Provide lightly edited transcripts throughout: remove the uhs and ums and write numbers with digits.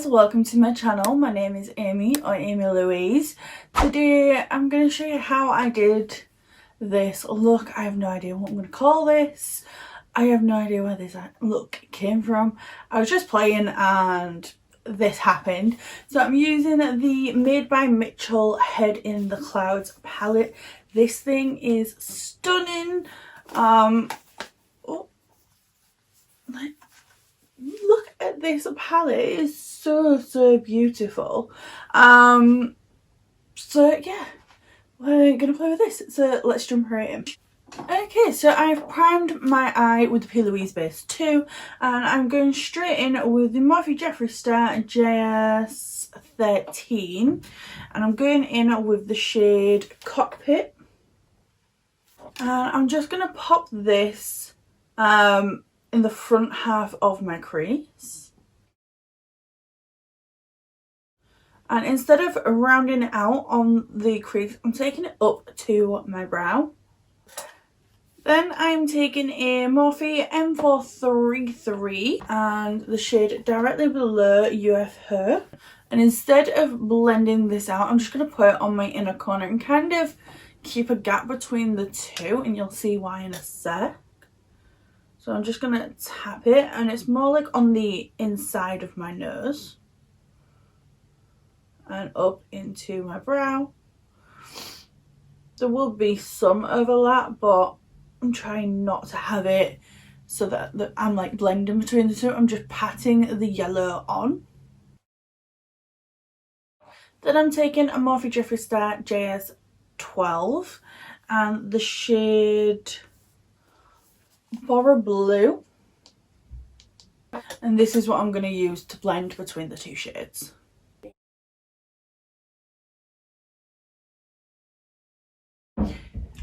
guys, welcome to my channel. My name is Amy or Amy Louise. Today I'm going to show you how I did this look. I have no idea what I'm going to call this. I have no idea where this look came from. I was just playing and this happened. So I'm using the Made by Michell Head in the Clouds palette. This thing is stunning. Look at this palette, it is so beautiful. So yeah, we're gonna play with this, so let's jump right in. Okay, so I've primed my eye with the P. Louise base 2 and I'm going straight in with the Morphe Jeffree Star JS13 and I'm going in with the shade Cockpit, and I'm just gonna pop this in the front half of my crease. And instead of rounding it out on the crease, I'm taking it up to my brow. Then I'm taking a Morphe M433 and the shade directly below UF Her. And instead of blending this out, I'm just going to put it on my inner corner and kind of keep a gap between the two, and you'll see why in a sec. So I'm just going to tap it, and it's more like on the inside of my nose and up into my brow. There will be some overlap, but I'm trying not to have it so that I'm like blending between the two. I'm just patting the yellow on. Then I'm taking a Morphe Jeffree Star JS12 and the shade Bora Blue, and this is what I'm going to use to blend between the two shades.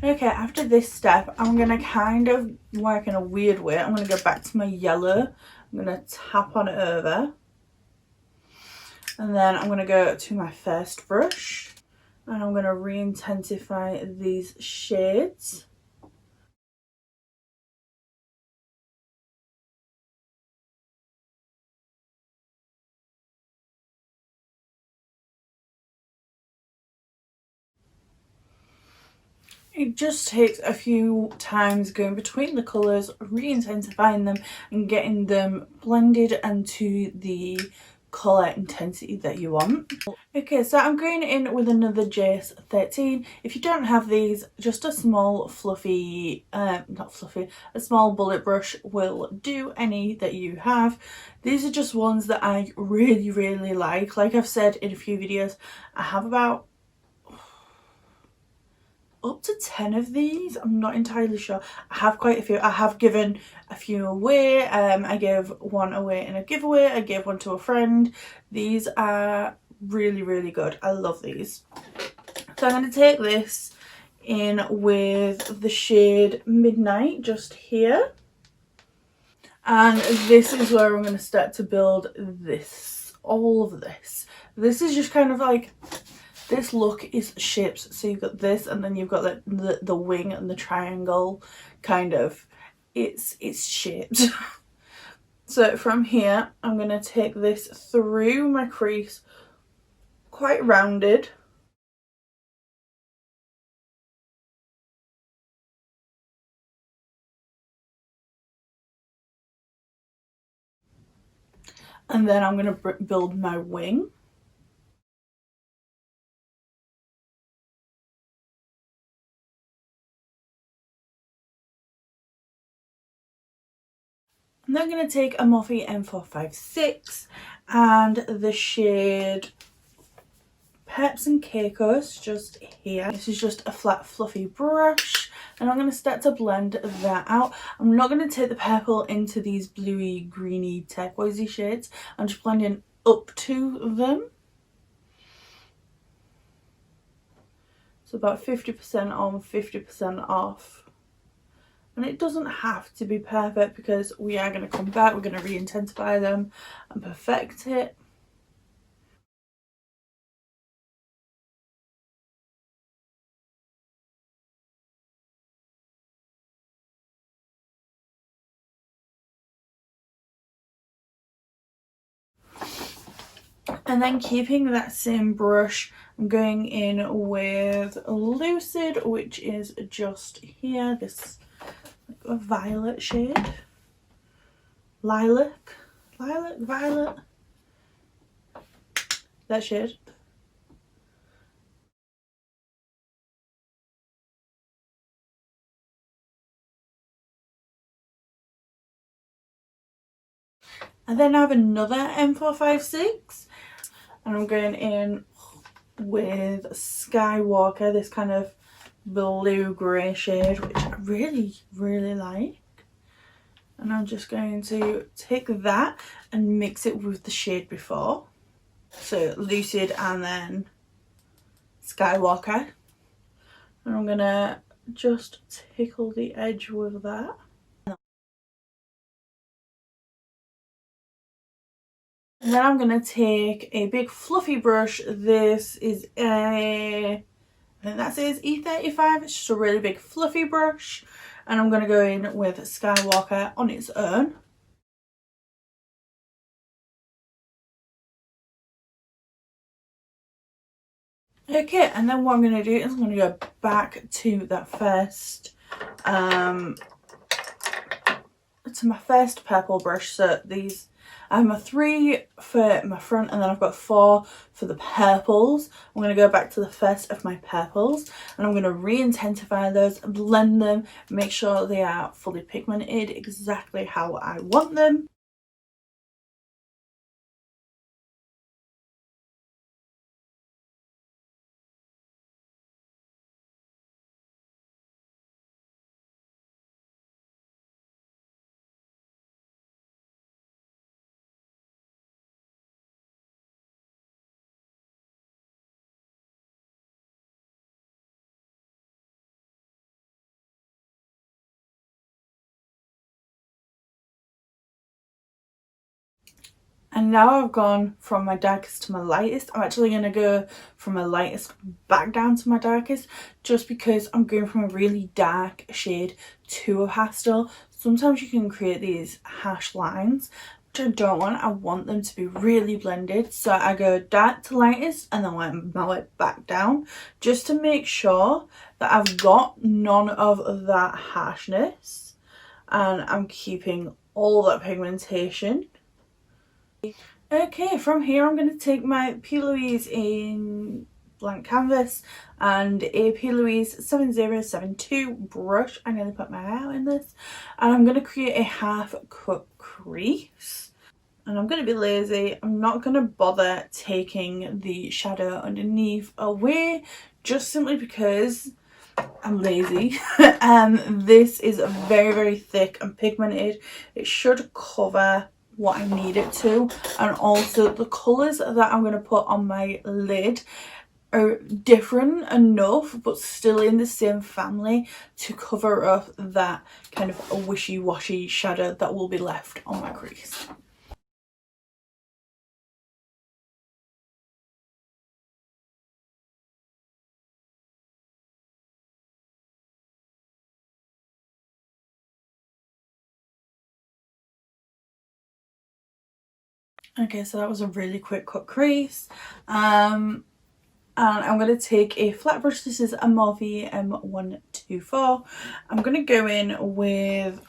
Okay, after this step, I'm going to kind of work in a weird way. I'm going to go back to my yellow. I'm going to tap on it over. And then I'm going to go to my first brush. And I'm going to re-intensify these shades. It just takes a few times going between the colours, re-intensifying them and getting them blended into the colour intensity that you want. Okay, so I'm going in with another JS13. If you don't have these, just a small fluffy, a small bullet brush will do, any that you have. These are just ones that I really like. Like I've said in a few videos, I have about up to 10 of these. I'm not entirely sure. I have quite a few. I have given a few away. I gave one away in a giveaway. I gave one to a friend. These are really good. I love these. So I'm going to take this in with the shade Midnight just here, and this is where I'm going to start to build this, all of this. This is just kind of like, this look is shaped, so you've got this and then you've got like the wing and the triangle kind of, it's shaped. So from here I'm going to take this through my crease, quite rounded. And then I'm going to build my wing. I'm then going to take a Morphe M456 and the shade Peps and Caicos just here. This is just a flat fluffy brush and I'm going to start to blend that out. I'm not going to take the purple into these bluey, greeny, turquoisey shades. I'm just blending up to them. So about 50% on, 50% off. And it doesn't have to be perfect because we are going to come back, we're going to re-intensify them and perfect it. And then keeping that same brush, I'm going in with Lucid, which is just here, this like violet shade. Lilac, violet, that shade. And then I have another M456, and I'm going in with Skywalker, this kind of blue grey shade, which I really like. And I'm just going to take that and mix it with the shade before. So Lucid and then Skywalker. And I'm gonna just tickle the edge with that. And then I'm gonna take a big fluffy brush. This is I think that says E35. It's just a really big fluffy brush. And I'm gonna go in with Skywalker on its own. Okay, and then what I'm going to do is I'm going to go back to that first, to my first purple brush. So these, I have my 3 for my front, and then I've got 4 for the purples. I'm going to go back to the first of my purples, and I'm going to re-intensify those, blend them, make sure they are fully pigmented exactly how I want them. And now I've gone from my darkest to my lightest. I'm actually going to go from my lightest back down to my darkest, just because I'm going from a really dark shade to a pastel. Sometimes you can create these harsh lines, which I don't want. I want them to be really blended. So I go dark to lightest and then I mellow it back down, just to make sure that I've got none of that harshness and I'm keeping all that pigmentation. Okay, from here I'm going to take my Louise in blank canvas and a Louise 7072 brush. I'm going to put my eye out in this, and I'm going to create a half cut crease. And I'm going to be lazy. I'm not going to bother taking the shadow underneath away, just simply because I'm lazy. This is very thick and pigmented. It should cover what I need it to, and also the colours that I'm going to put on my lid are different enough but still in the same family to cover up that kind of a wishy-washy shadow that will be left on my crease. Okay, so that was a really quick cut crease. And I'm going to take a flat brush. This is iMovie M124. I'm going to go in with,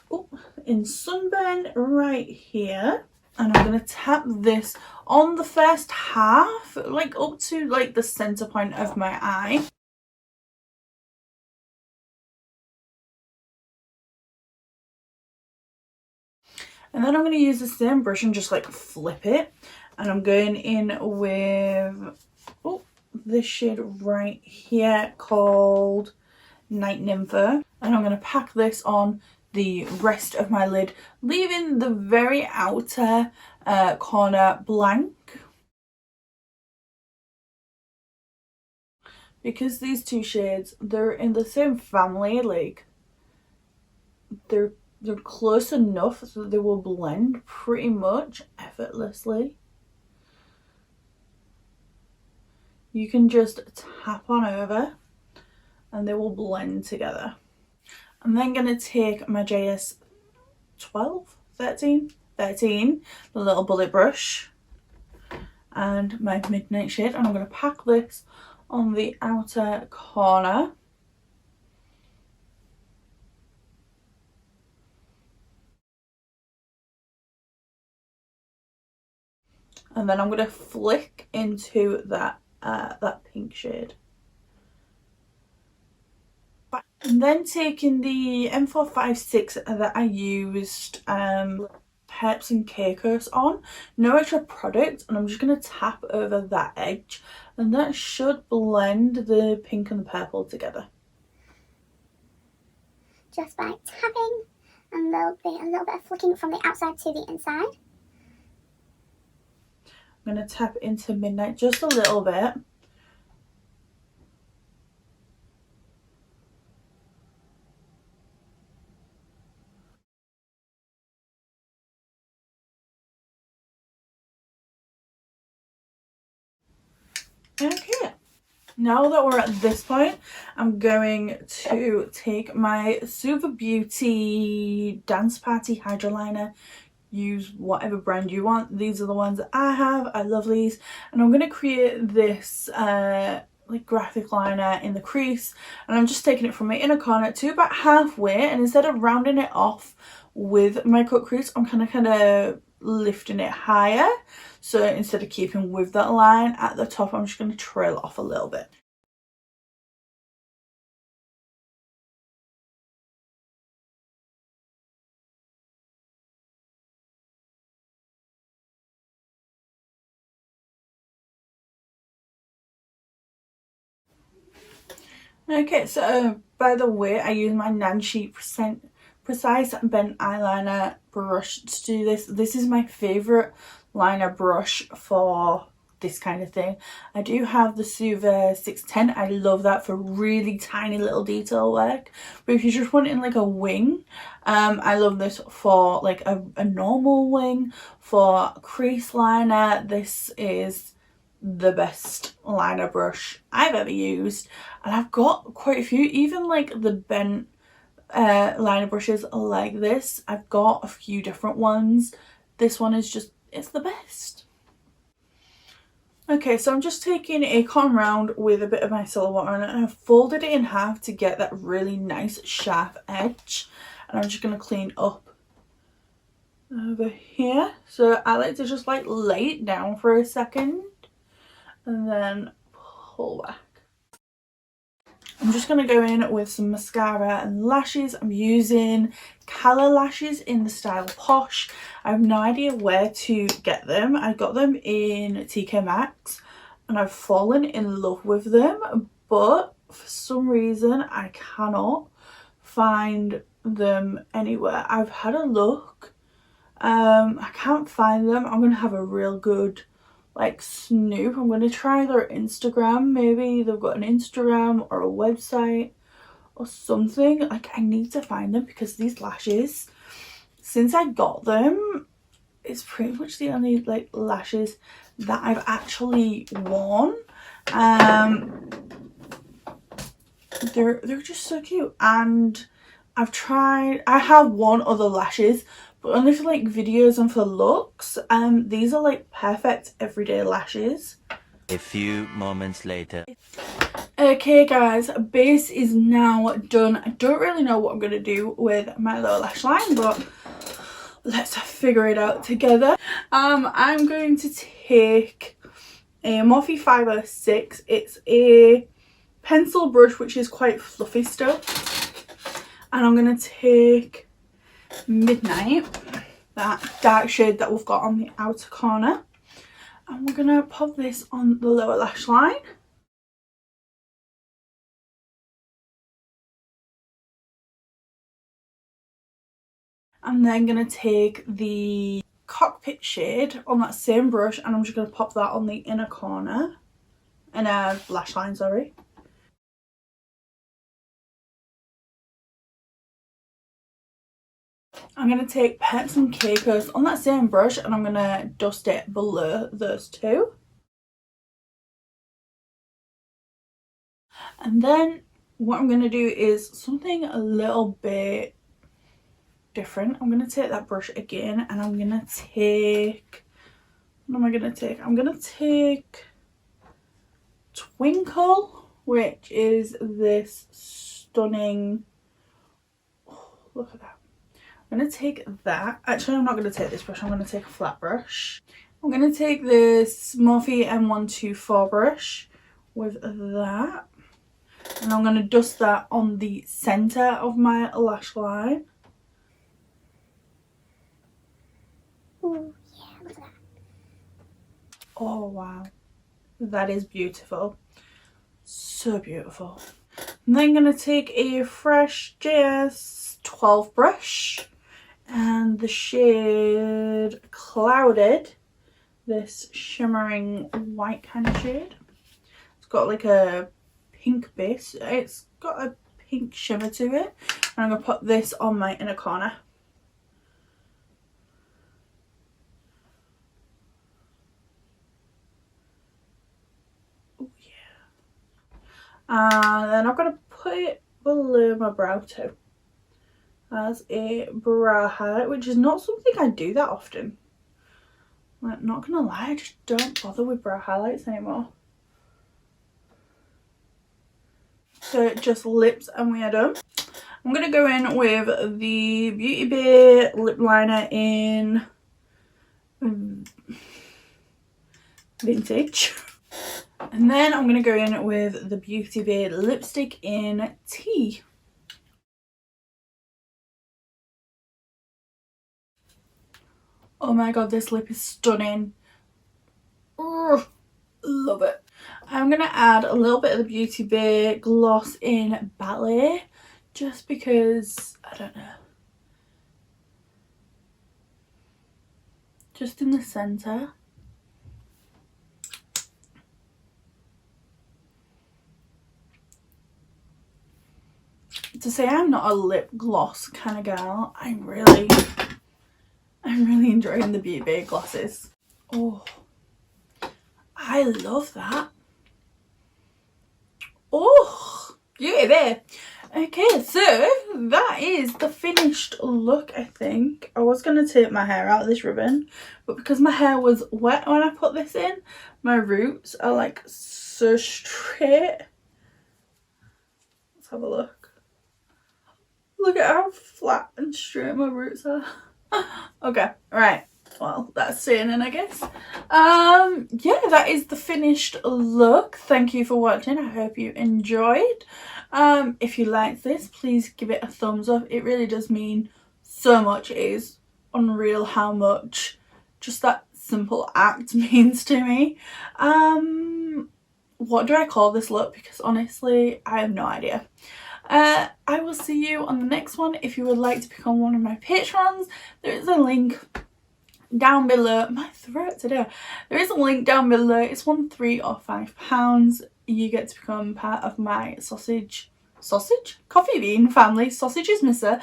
in Sunburn right here. And I'm going to tap this on the first half, like up to like the centre point of my eye. And then I'm going to use the same brush and just like flip it. And I'm going in with this shade right here called Night Nympho. And I'm going to pack this on the rest of my lid, leaving the very outer corner blank. Because these two shades, they're in the same family, like they're close enough so that they will blend pretty much effortlessly. You can just tap on over and they will blend together. I'm then going to take my JS 13, the little bullet brush, and my midnight shade, and I'm going to pack this on the outer corner. And then I'm going to flick into that pink shade. And then taking the M456 that I used Peps and Caicos on, no extra product, and I'm just going to tap over that edge, and that should blend the pink and the purple together. Just by tapping a little bit of flicking from the outside to the inside. I'm going to tap into Midnight just a little bit. Okay, now that we're at this point, I'm going to take my Super Beauty Dance Party Hydro Liner. Use whatever brand you want. These are the ones that I have. I love these. And I'm going to create this like graphic liner in the crease. And I'm just taking it from my inner corner to about halfway. And instead of rounding it off with my cut crease, I'm kind of lifting it higher. So instead of keeping with that line at the top, I'm just going to trail it off a little bit. Okay, so by the way, I use my Nancy Precise Bent Eyeliner brush to do this. This is my favourite liner brush for this kind of thing. I do have the Suva 610. I love that for really tiny little detail work. But if you're just wanting like a wing, I love this for like a normal wing. For crease liner, this is the best liner brush I've ever used, and I've got quite a few, even like the bent liner brushes like this. I've got a few different ones. This one is just, it's the best. Okay, so I'm just taking a cotton round with a bit of micellar water on it, and I've folded it in half to get that really nice sharp edge, and I'm just going to clean up over here. So I like to just like lay it down for a second and then pull back. I'm just going to go in with some mascara and lashes. I'm using Colour lashes in the style Posh. I have no idea where to get them. I got them in TK Maxx and I've fallen in love with them, but for some reason I cannot find them anywhere. I've had a look. I can't find them. I'm going to have a real good like snoop. I'm going to try their Instagram. Maybe they've got an Instagram or a website or something. Like, I need to find them because these lashes, since I got them, it's pretty much the only like lashes that I've actually worn. They're just so cute, and I have worn other lashes, but only for like videos and for looks. These are like perfect everyday lashes. A few moments later. Okay guys, base is now done. I don't really know what I'm going to do with my lower lash line, but let's figure it out together. I'm going to take a Morphe 506. It's a pencil brush which is quite fluffy still. And I'm going to take Midnight, that dark shade that we've got on the outer corner, and we're going to pop this on the lower lash line. I'm then going to take the Cockpit shade on that same brush, and I'm just going to pop that on the inner corner, and lash line, sorry. I'm going to take Peps and Caicos on that same brush, and I'm going to dust it below those two. And then what I'm going to do is something a little bit different. I'm going to take that brush again, and I'm going to take What am I going to take? I'm going to take Twinkle, which is this stunning, oh, look at that. I'm going to take that. Actually, I'm not going to take this brush. I'm going to take a flat brush. I'm going to take this Morphe M124 brush with that. And I'm going to dust that on the centre of my lash line. Ooh, yeah, look at that. Oh, wow. That is beautiful. So beautiful. I'm then going to take a fresh JS 12 brush and the shade Clouded, this shimmering white kind of shade. It's got like a pink base. It's got a pink shimmer to it. And I'm going to put this on my inner corner. Oh yeah. And then I'm going to put it below my brow too, as a brow highlight, which is not something I do that often. Like, not gonna lie, I just don't bother with brow highlights anymore. So just lips and we are done. I'm gonna go in with the Beauty Bay lip liner in Vintage. And then I'm gonna go in with the Beauty Bay lipstick in Tea. Oh my god, this lip is stunning. Ugh, love it. I'm going to add a little bit of the Beauty Bay gloss in Ballet, just because, I don't know, just in the centre. To say I'm not a lip gloss kind of girl, I'm really enjoying the Beauty Bay glosses. Oh, I love that. Oh, Beauty Bay. Okay, so that is the finished look, I think. I was going to take my hair out of this ribbon, but because my hair was wet when I put this in, my roots are like so straight. Let's have a look. Look at how flat and straight my roots are. Okay, right. Well, that's saying it, I guess. Yeah, that is the finished look. Thank you for watching. I hope you enjoyed. If you liked this, please give it a thumbs up. It really does mean so much. It is unreal how much just that simple act means to me. What do I call this look? Because honestly, I have no idea. I will see you on the next one. If you would like to become one of my patrons, there is a link down below. My throat today. There is a link down below. It's £1, £3 or £5. You get to become part of my coffee bean family. Sausage is Missa.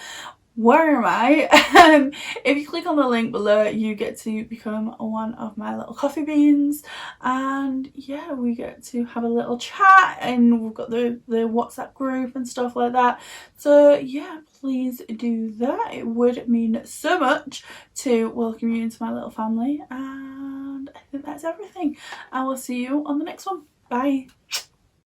Where am I? If you click on the link below, you get to become one of my little coffee beans, and yeah, we get to have a little chat, and we've got the WhatsApp group and stuff like that. So yeah, please do that. It would mean so much to welcome you into my little family, and I think that's everything. I will see you on the next one. Bye.